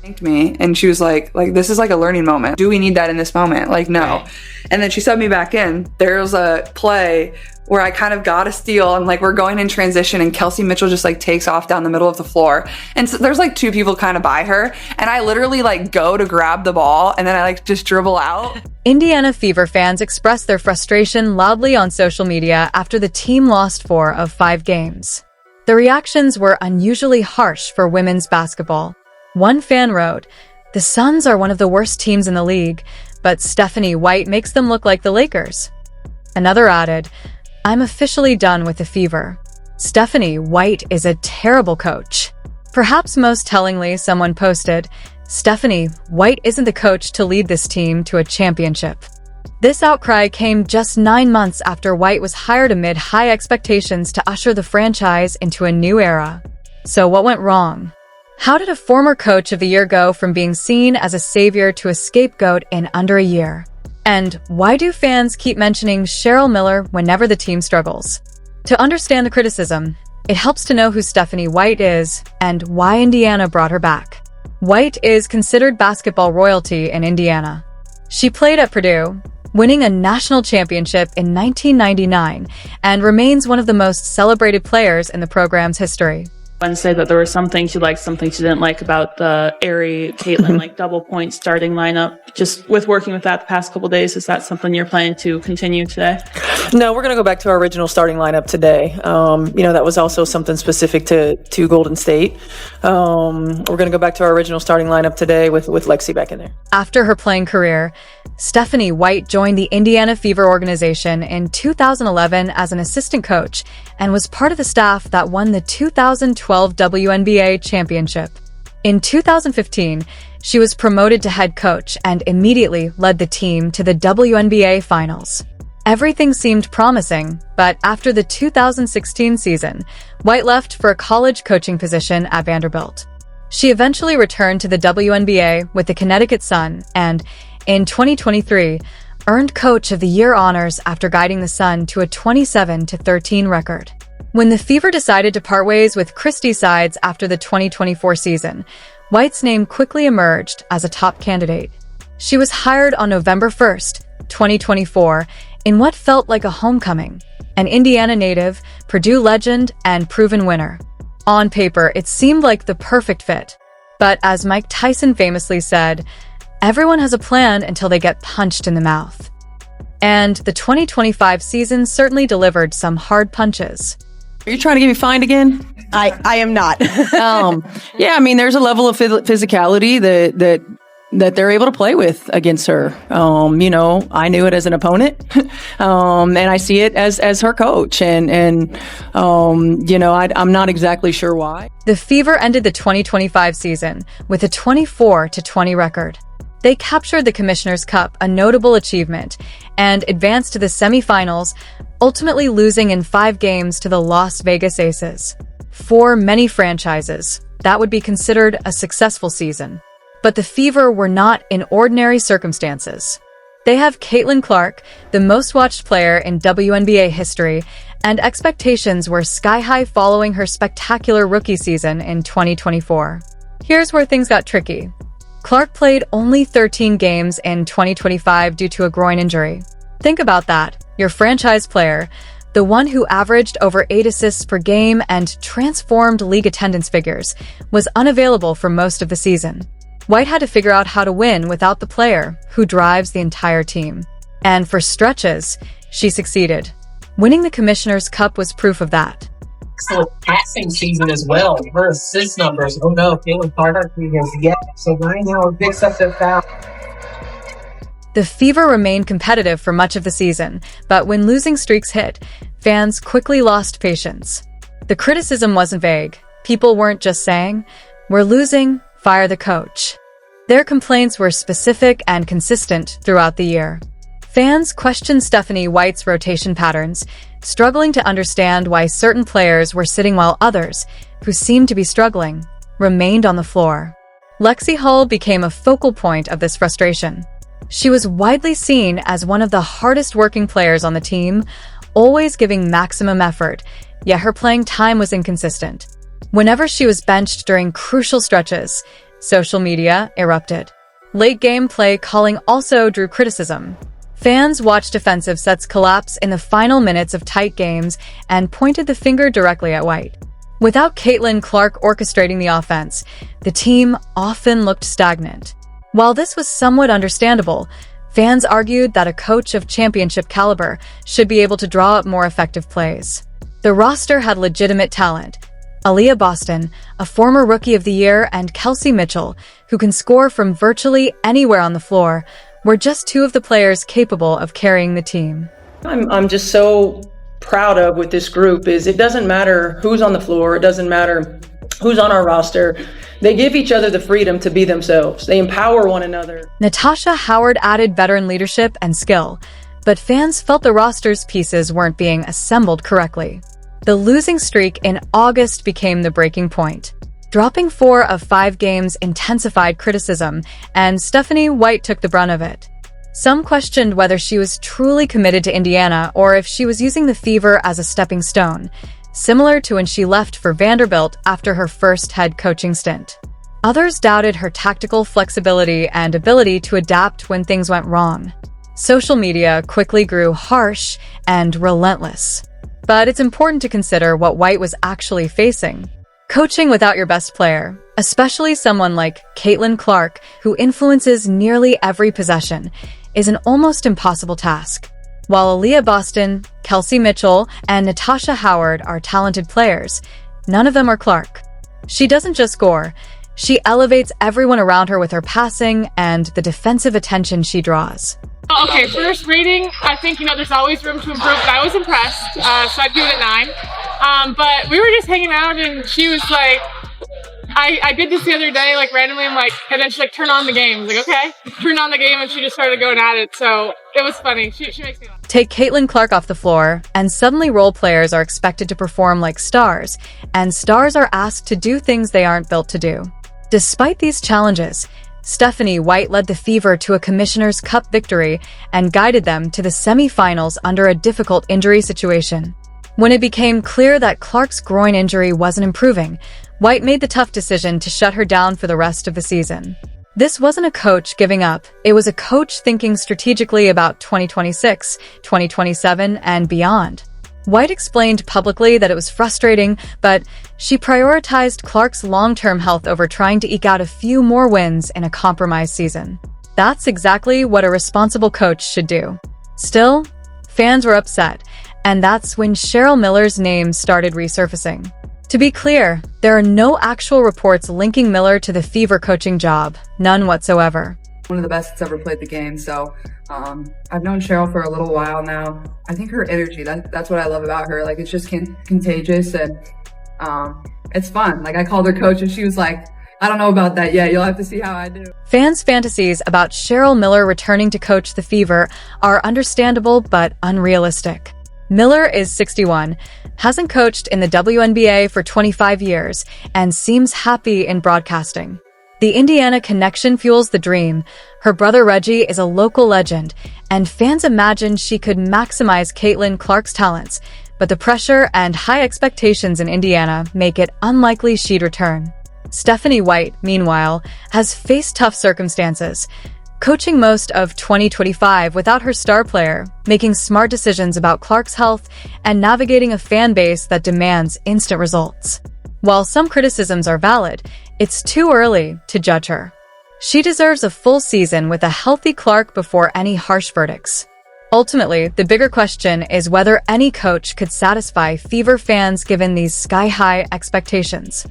thanked me and she was like this is like a learning moment. Do we need that in this moment? Like, no. Right. And then she subbed me back in. There was a play where I kind of got a steal and like we're going in transition and Kelsey Mitchell just like takes off down the middle of the floor. And so there's like two people kind of by her and I literally like go to grab the ball and then I like just dribble out. Indiana Fever fans expressed their frustration loudly on social media after the team lost 4 of 5 games. The reactions were unusually harsh for women's basketball. One fan wrote, "The Suns are one of the worst teams in the league, but Stephanie White makes them look like the Lakers." Another added, "I'm officially done with the Fever. Stephanie White is a terrible coach." Perhaps most tellingly, someone posted, "Stephanie White isn't the coach to lead this team to a championship." This outcry came just 9 months after White was hired amid high expectations to usher the franchise into a new era. So what went wrong? How did a former coach of the year go from being seen as a savior to a scapegoat in under a year? And why do fans keep mentioning Cheryl Miller whenever the team struggles? To understand the criticism, it helps to know who Stephanie White is and why Indiana brought her back. White is considered basketball royalty in Indiana. She played at Purdue, winning a national championship in 1999, and remains one of the most celebrated players in the program's history. Wednesday that there were some things you liked, some things you didn't like about the Aerie, Caitlin, like double point starting lineup. Just with working with that the past couple of days, is that something you're planning to continue today? No, we're going to go back to our original starting lineup today. That was also something specific to Golden State. We're going to go back to our original starting lineup today with Lexi back in there. After her playing career, Stephanie White joined the Indiana Fever organization in 2011 as an assistant coach and was part of the staff that won the 2012 WNBA championship. In 2015, she was promoted to head coach and immediately led the team to the WNBA finals. Everything seemed promising, but after the 2016 season, White left for a college coaching position at Vanderbilt. She eventually returned to the WNBA with the Connecticut Sun and, in 2023, earned Coach of the Year honors after guiding the Sun to a 27-13 record. When the Fever decided to part ways with Christie sides after the 2024 season, White's name quickly emerged as a top candidate. She was hired on November 1st, 2024, in what felt like a homecoming, an Indiana native, Purdue legend, and proven winner. On paper, it seemed like the perfect fit. But as Mike Tyson famously said, everyone has a plan until they get punched in the mouth. And the 2025 season certainly delivered some hard punches. Are you trying to get me fined again? I am not. There's a level of physicality that they're able to play with against her. I knew it as an opponent, and I see it as her coach. I'm not exactly sure why. The Fever ended the 2025 season with a 24-20 record. They captured the Commissioner's Cup, a notable achievement, and advanced to the semifinals, ultimately losing in 5 games to the Las Vegas Aces. For many franchises, that would be considered a successful season. But the Fever were not in ordinary circumstances. They have Caitlin Clark, the most-watched player in WNBA history, and expectations were sky-high following her spectacular rookie season in 2024. Here's where things got tricky. Clark played only 13 games in 2025 due to a groin injury. Think about that. Your franchise player, the one who averaged over 8 assists per game and transformed league attendance figures, was unavailable for most of the season. White had to figure out how to win without the player who drives the entire team. And for stretches, she succeeded. Winning the Commissioner's Cup was proof of that. Excellent passing season as well. Her assist numbers. Oh no, Caitlin Carter has yet. So right now, picks up the foul. The Fever remained competitive for much of the season, but when losing streaks hit, fans quickly lost patience. The criticism wasn't vague. People weren't just saying, "We're losing, fire the coach." Their complaints were specific and consistent throughout the year. Fans questioned Stephanie White's rotation patterns, struggling to understand why certain players were sitting while others, who seemed to be struggling, remained on the floor. Lexi Hull became a focal point of this frustration. She was widely seen as one of the hardest-working players on the team, always giving maximum effort, yet her playing time was inconsistent. Whenever she was benched during crucial stretches, Social media erupted. Late game play calling also drew criticism. Fans watched defensive sets collapse in the final minutes of tight games and pointed the finger directly at White. Without Caitlin Clark orchestrating the offense, the team often looked stagnant. While this was somewhat understandable, fans argued that a coach of championship caliber should be able to draw up more effective plays. The roster had legitimate talent. Aaliyah Boston, a former Rookie of the Year, and Kelsey Mitchell, who can score from virtually anywhere on the floor, were just two of the players capable of carrying the team. I'm just so proud of with this group is it doesn't matter who's on the floor, it doesn't matter who's on our roster. They give each other the freedom to be themselves. They empower one another. Natasha Howard added veteran leadership and skill, but fans felt the roster's pieces weren't being assembled correctly. The losing streak in August became the breaking point. Dropping 4 of 5 games intensified criticism, and Stephanie White took the brunt of it. Some questioned whether she was truly committed to Indiana or if she was using the Fever as a stepping stone, similar to when she left for Vanderbilt after her first head coaching stint. Others doubted her tactical flexibility and ability to adapt when things went wrong. Social media quickly grew harsh and relentless. But it's important to consider what White was actually facing. Coaching without your best player, especially someone like Caitlin Clark, who influences nearly every possession, is an almost impossible task. While Aaliyah Boston, Kelsey Mitchell, and Natasha Howard are talented players, none of them are Clark. She doesn't just score, she elevates everyone around her with her passing and the defensive attention she draws. Okay, first rating, I think, there's always room to improve, but I was impressed, so I'd give it a 9. But we were just hanging out, and she was like, I did this the other day, randomly, and then she turn on the game. I was like, okay, turn on the game, and she just started going at it, so it was funny. She makes me laugh. Take Caitlin Clark off the floor, and suddenly role players are expected to perform like stars, and stars are asked to do things they aren't built to do. Despite these challenges, Stephanie White led the Fever to a Commissioner's Cup victory and guided them to the semifinals under a difficult injury situation. When it became clear that Clark's groin injury wasn't improving, White made the tough decision to shut her down for the rest of the season. This wasn't a coach giving up, it was a coach thinking strategically about 2026, 2027, and beyond. White explained publicly that it was frustrating, but she prioritized Clark's long-term health over trying to eke out a few more wins in a compromised season. That's exactly what a responsible coach should do. Still, fans were upset, and that's when Cheryl Miller's name started resurfacing. To be clear, there are no actual reports linking Miller to the Fever coaching job, none whatsoever. One of the best that's ever played the game, so I've known Cheryl for a little while now. I think her energy, that's what I love about her. It's just contagious, and it's fun. I called her coach, and she was like, I don't know about that yet. You'll have to see how I do. Fans' fantasies about Cheryl Miller returning to coach the Fever are understandable but unrealistic. Miller is 61, hasn't coached in the WNBA for 25 years, and seems happy in broadcasting. The Indiana connection fuels the dream. Her brother Reggie is a local legend, and fans imagine she could maximize Caitlin Clark's talents, but the pressure and high expectations in Indiana make it unlikely she'd return. Stephanie White, meanwhile, has faced tough circumstances, coaching most of 2025 without her star player, making smart decisions about Clark's health, and navigating a fan base that demands instant results. While some criticisms are valid, it's too early to judge her. She deserves a full season with a healthy Clark before any harsh verdicts. Ultimately, the bigger question is whether any coach could satisfy Fever fans given these sky-high expectations.